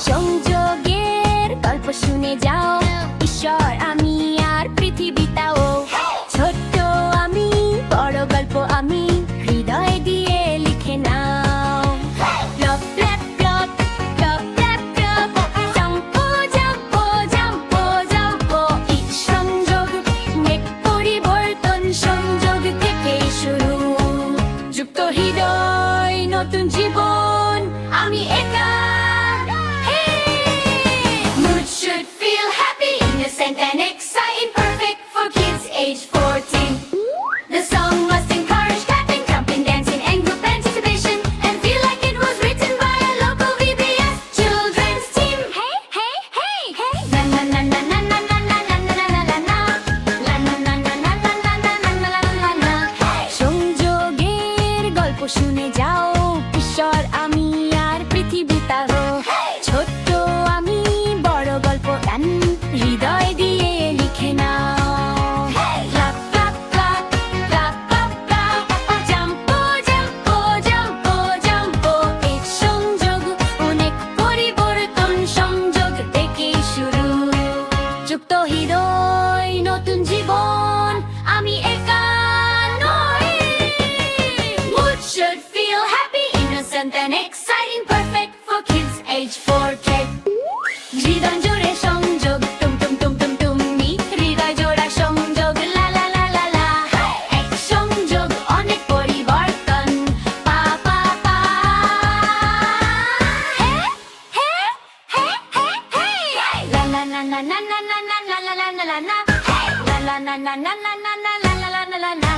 সংযোগের গল্প শুনে যাও, ঈশ্বর আমি আর পৃথিবীটাও। ছোট্ট আমি, বড় গল্প আমি, হৃদয় দিয়ে লিখে নাও। প্লপ প্লপ প্লপ, প্লপ প্লপ প্লপ, জাম্পো জাম্পো জাম্পো জাম্পো। এই সংযোগ নেক পরিবর্তন, সংযোগ থেকেই শুরু। যুক্ত হৃদয়, নতুন জীবন, আমি একা। Mood should feel happy, innocent and exciting, perfect for kids age 14. The song must encourage clapping, jumping, dancing, and group participation, and feel like it was written by a local VBS children's team. Hey, hey, hey, hey! La la la la la la la la la la la la la. La la la la la la la la la la la la. সংযোগের গল্প শুনে যাও, ঈশ্বর আমি আর পৃথিবীটাও। ছোট্ট আমি, বড় গল্প গান, হৃদয় দিয়ে লিখে নাও। Clap clap clap, clap clap clap, জাম্পো জাম্পো জাম্পো জাম্পো। এই সংযোগ অনেক পরিবর্তন, সংযোগ থেকেই শুরু। যুক্ত হৃদয়, নতুন জীবন, আমি একা নই। Mood should feel happy, innocent and exciting, perfect for kids age 4. হৃদয় জোড়ে সংযোগ, টুম টুম টুম টুম টুমি, হৃদয় জোড়া সংযোগ, লা লা লা লা লা। এক সংযোগ অনেক পরিবর্তন, পা পা পা। হে হে হে হে হে, লা লা লা লা লা লা লা লা লা লা লা লা লা। লা লা লা লা লা লা লা লা লা লা লা লা।